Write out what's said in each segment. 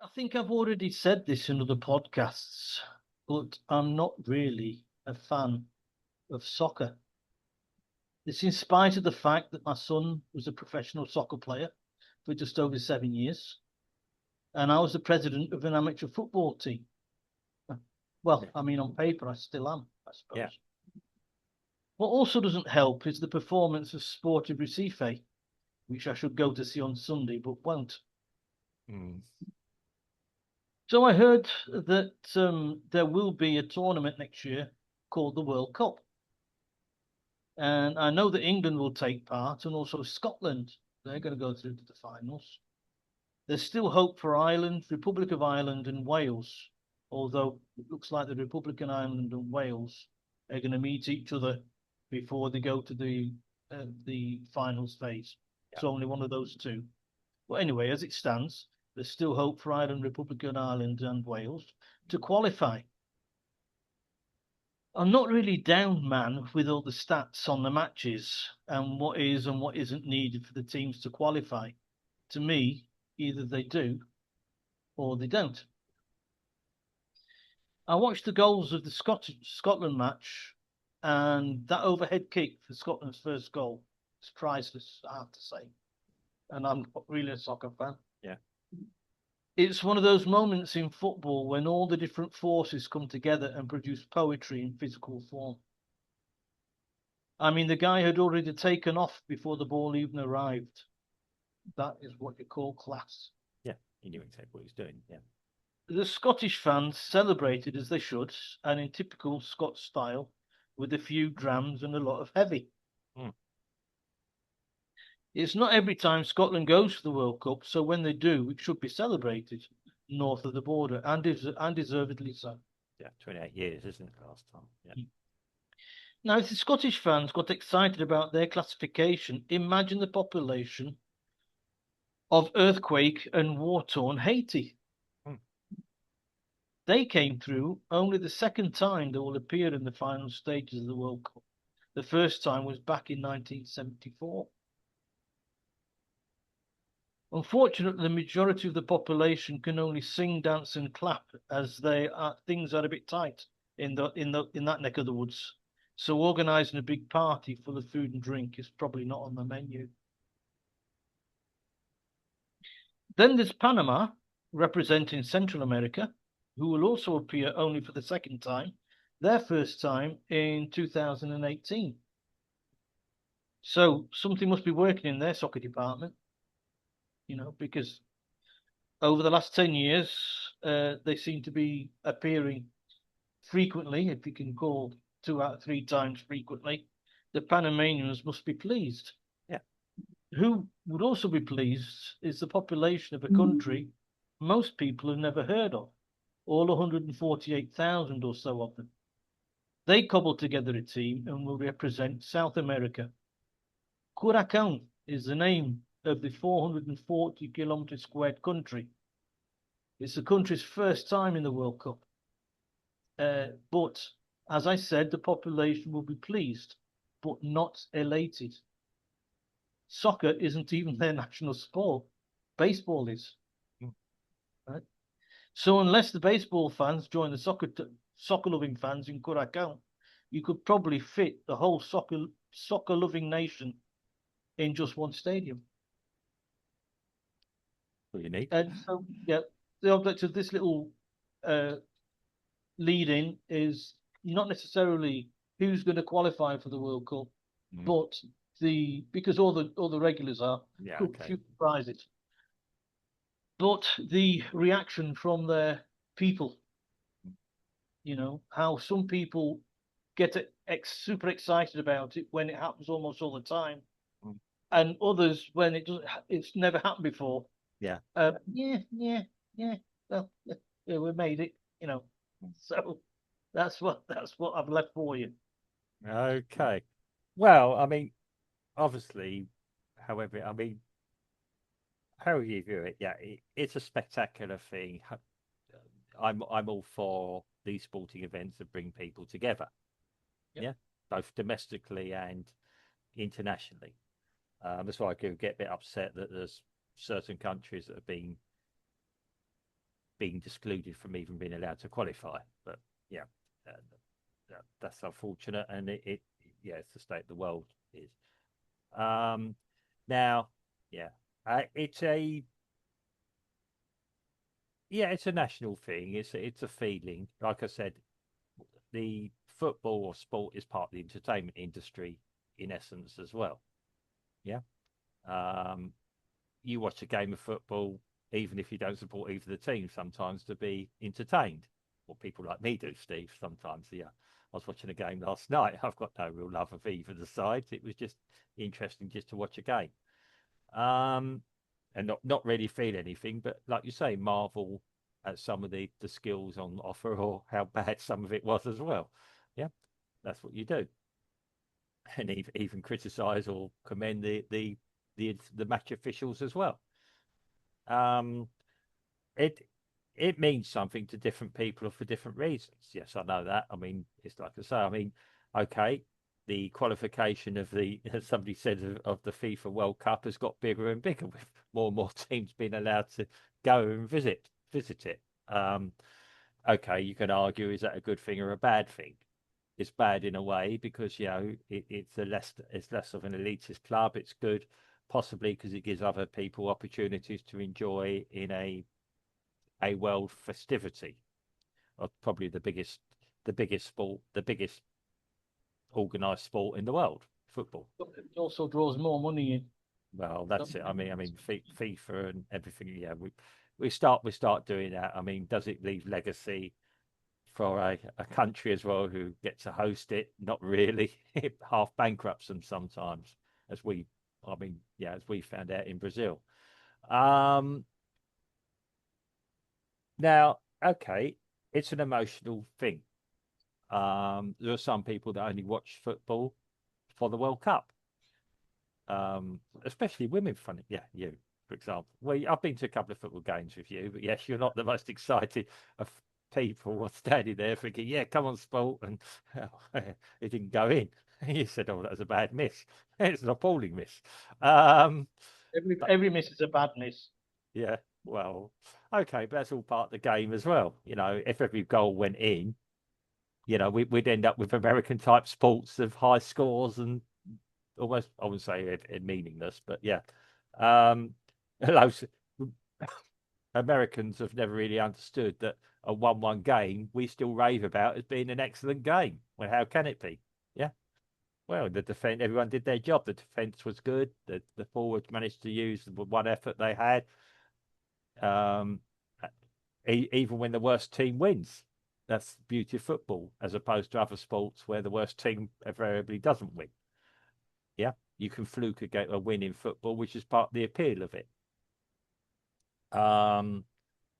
I think I've already said this in other podcasts, but I'm not really a fan of soccer. It's in spite of the fact that my son was a professional soccer player for just over 7 years, and I was the president of an amateur football team. Well, I mean, on paper, I still am, I suppose. Yeah. What also doesn't help is the performance of Sportive Recife, which I should go to see on Sunday, but won't. So I heard that there will be a tournament next year called the World Cup. And I know that England will take part and also Scotland. They're going to go through to the finals. There's still hope for Ireland, Republic of Ireland, and Wales, although it looks like the Republic of Ireland and Wales are going to meet each other before they go to the finals phase. Yeah. So only one of those two. But anyway, as it stands, there's still hope for Ireland, Republic of Ireland, and Wales to qualify. I'm not really down, man, with all the stats on the matches and what is and what isn't needed for the teams to qualify. To me, either they do or they don't. I watched the goals of the Scotland match, and that overhead kick for Scotland's first goal is priceless, I have to say. And I'm not really a soccer fan. Yeah. It's one of those moments in football when all the different forces come together and produce poetry in physical form. I mean, the guy had already taken off before the ball even arrived. That is what you call class. Yeah, he knew exactly what he was doing. Yeah. The Scottish fans celebrated as they should, and in typical Scots style, with a few drams and a lot of heavy. It's not every time Scotland goes to the World Cup, so when they do, it should be celebrated north of the border, and deservedly so. Yeah, 28 years, isn't it, last time? Yeah. Now, if the Scottish fans got excited about their classification, imagine the population of earthquake and war-torn Haiti. They came through only the second time they will appear in the final stages of the World Cup. The first time was back in 1974. Unfortunately, the majority of the population can only sing, dance, and clap as things are a bit tight in that neck of the woods. So organising a big party full of food and drink is probably not on the menu. Then there's Panama, representing Central America, who will also appear only for the second time, their first time in 2018. So something must be working in their soccer department, because over the last 10 years, they seem to be appearing frequently, if you can call 2 out of 3 times frequently. The Panamanians must be pleased. Yeah. Who would also be pleased is the population of a country most people have never heard of, all 148,000 or so of them. They cobbled together a team and will represent South America. Curacao is the name of the 440-kilometer squared country. It's the country's first time in the World Cup. But, as I said, the population will be pleased, but not elated. Soccer isn't even their national sport. Baseball is. Right? So unless the baseball fans join the soccer-loving fans in Curacao, you could probably fit the whole soccer-loving nation in just one stadium. What you need. And so, yeah, the object of this little lead-in is not necessarily who's going to qualify for the World Cup, but because all the regulars are, few prizes. But the reaction from their people, how some people get super excited about it when it happens almost all the time, and others when it's never happened before. Yeah. Well, we made it, So that's what I've left for you. Okay. Well, I mean, obviously, however, I mean, how you view it, yeah, it's a spectacular thing. I'm all for these sporting events that bring people together. Yep. Yeah, both domestically and internationally. That's why I get a bit upset that there's certain countries that have been being excluded from even being allowed to qualify. But yeah, that's unfortunate, and yeah, it's the state the world is. Um, Now, yeah, it's a it's a national thing. It's a feeling. Like I said, the football or sport is part of the entertainment industry in essence as well. Yeah. Um, you watch a game of football, even if you don't support either the team, sometimes to be entertained. What people like me do, Steve, sometimes. Yeah. I was watching a game last night. I've got no real love of either of the sides. It was just interesting just to watch a game. Um, and not really feel anything, but like you say, marvel at some of the skills on offer or how bad some of it was as well. Yeah, that's what you do, and even criticize or commend the match officials as well. Um, it it means something to different people for different reasons. Yes, I know that. I mean, it's like I say. I mean, okay, the qualification of the, as somebody said, of the FIFA World Cup has got bigger and bigger with more and more teams being allowed to go and visit it. Okay, you can argue, is that a good thing or a bad thing? It's bad in a way because it's less of an elitist club. It's good possibly because it gives other people opportunities to enjoy in a world festivity of probably the biggest sport, the biggest organized sport in the world, football. But it also draws more money in. Well, that's it. I mean, FIFA and everything. Yeah, we start doing that. I mean, does it leave legacy for a country as well who get to host it? Not really. It half bankrupts them sometimes, as we, I mean, yeah, as we found out in Brazil. Um, Now, okay, it's an emotional thing. There are some people that only watch football for the World Cup, especially women. Funny, yeah, you, for example. Well, I've been to a couple of football games with you, but yes, you're not the most excited of people standing there thinking, "Yeah, come on, sport," and it didn't go in. You said, "Oh, that was a bad miss." It's an appalling miss. Um, but Every miss is a bad miss. yeah, well, okay, but that's all part of the game as well. If every goal went in, we'd end up with American type sports of high scores and almost, I wouldn't say it meaningless, but yeah. Um, those Americans have never really understood that a 1-1 game we still rave about as being an excellent game. Well, how can it be? Yeah. Well, the defense, everyone did their job. The defense was good. The forwards managed to use the one effort they had. Um, Even when the worst team wins. That's the beauty of football, as opposed to other sports where the worst team invariably doesn't win. Yeah, you can fluke a win in football, which is part of the appeal of it. Um,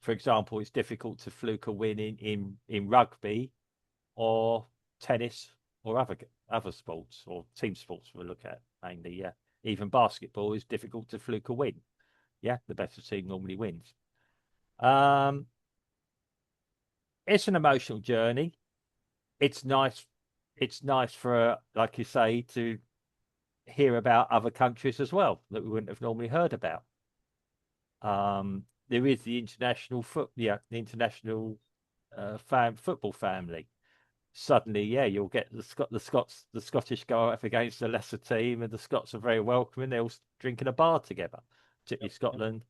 for example, it's difficult to fluke a win in rugby or tennis or other sports or team sports we look at mainly. Yeah, even basketball is difficult to fluke a win. Yeah, the better team normally wins. Um, it's an emotional journey. It's nice. It's nice for, like you say, to hear about other countries as well that we wouldn't have normally heard about. There is the international football family. Suddenly, yeah, you'll get the Scottish go up against the lesser team, and the Scots are very welcoming. They're all drinking a bar together, particularly Scotland.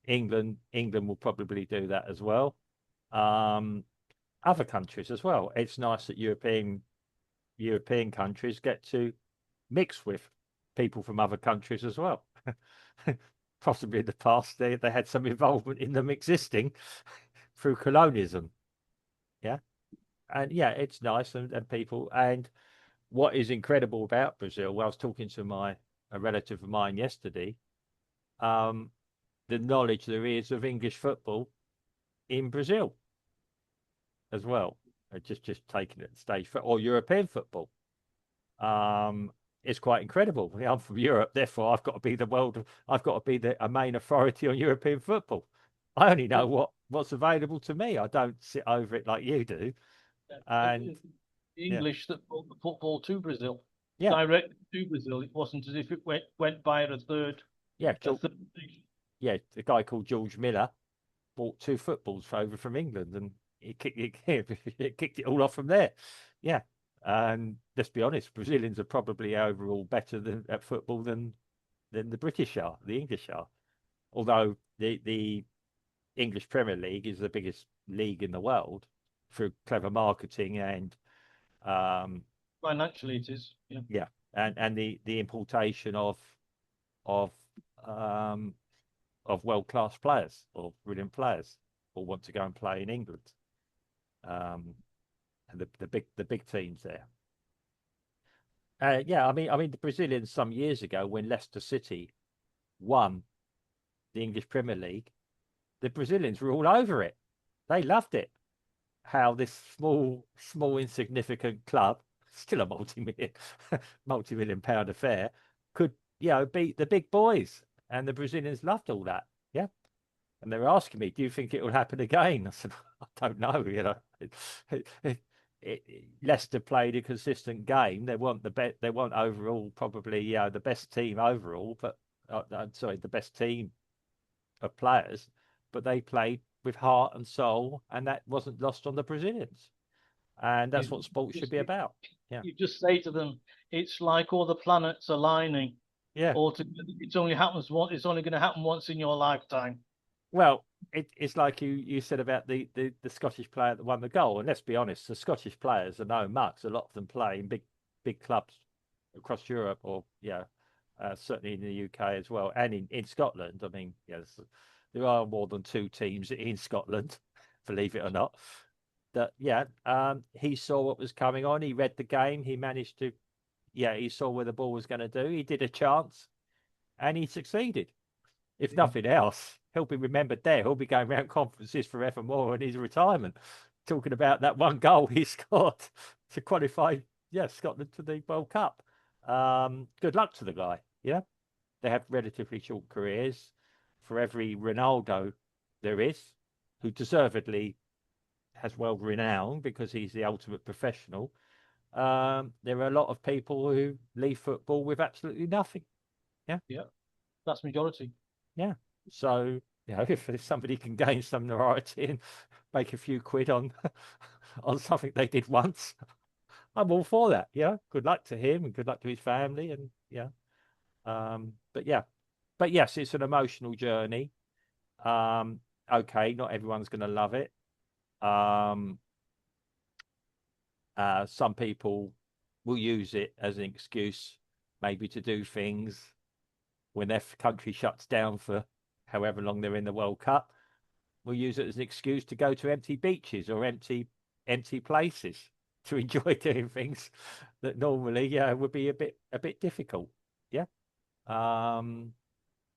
England will probably do that as well. Um, Other countries as well. It's nice that European countries get to mix with people from other countries as well. Possibly in the past, they had some involvement in them existing through colonialism. Yeah. And yeah, it's nice and people. And what is incredible about Brazil, well, I was talking to a relative of mine yesterday, um, the knowledge there is of English football in Brazil as well. Just taking it stage for or European football. Um, it's quite incredible. I'm from Europe, therefore I've got to be a main authority on European football. I only know what's available to me. I don't sit over it like you do. And The yeah, English that brought the football to Brazil, yeah, direct to Brazil. It wasn't as if it went via yeah. a third nation. Yeah, the guy called George Miller bought 2 footballs over from England, and it kicked it all off from there. Yeah, and let's be honest, Brazilians are probably overall better at football than the British are, the English are. Although the English Premier League is the biggest league in the world through clever marketing and um, Financially, it is. Yeah. yeah, and the importation of um, of world class players or brilliant players who want to go and play in England. Um, and the big teams there. Yeah, I mean the Brazilians some years ago when Leicester City won the English Premier League, the Brazilians were all over it. They loved it. How this small insignificant club, still a multi-million pound affair, could beat the big boys, and the Brazilians loved all that. Yeah, and they were asking me, "Do you think it will happen again?" I said, "I don't know." Leicester played a consistent game. They weren't the best. They weren't overall probably the best team overall, but sorry, the best team of players. But they played with heart and soul, and that wasn't lost on the Brazilians. And that's You what sports should just be about. Yeah, you just say to them, it's like all the planets aligning yeah. all together. It's only happens once. It's only going to happen once in your lifetime. Well, it's like you said about the Scottish player that won the goal. And let's be honest, the Scottish players are no mucks. A lot of them play in big clubs across Europe, or certainly in the UK as well, and in Scotland. I mean, yes, there are more than 2 teams in Scotland, believe it or not. That he saw what was coming on. He read the game. He managed to, he saw where the ball was going to do. He did a chance, and he succeeded. If Yeah. nothing else, he'll be remembered there. He'll be going around conferences forevermore in his retirement, talking about that one goal he scored to qualify, Scotland to the World Cup. Good luck to the guy. Yeah, they have relatively short careers. For every Ronaldo there is, who deservedly has world renown because he's the ultimate professional. There are a lot of people who leave football with absolutely nothing. Yeah, Yeah, that's majority. yeah. So if somebody can gain some notoriety and make a few quid on on something they did once, I'm all for that. Yeah, good luck to him and good luck to his family, and but yeah, but yes, it's an emotional journey. Um, okay, not everyone's going to love it. Um, some people will use it as an excuse, maybe to do things when their country shuts down for however long they're in the World Cup. We'll use it as an excuse to go to empty beaches or empty places to enjoy doing things that normally would be a bit difficult. Yeah. Um,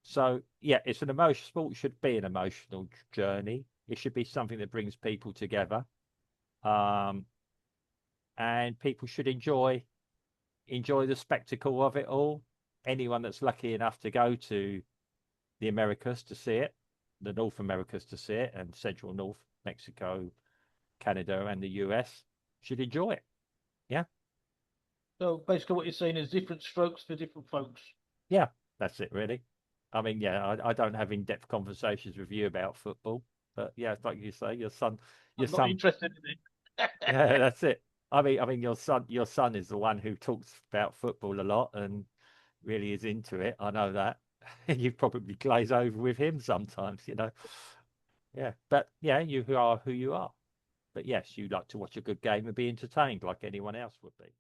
so yeah, it's an emotional sport. Should be an emotional journey. It should be something that brings people together. Um, and people should enjoy the spectacle of it all. Anyone that's lucky enough to go to the Americas to see it, the North Americas to see it, and Central North, Mexico, Canada, and the US should enjoy it. Yeah, So basically, what you're saying is different strokes for different folks. yeah, that's it, really. I mean, I don't have in-depth conversations with you about football, but yeah, it's like you say, your I'm not son, interested in it. yeah, that's it. I mean, your son is the one who talks about football a lot and really is into it. I know that. You probably glaze over with him sometimes. Yeah, but yeah, you are who you are. But yes, you like to watch a good game and be entertained like anyone else would be.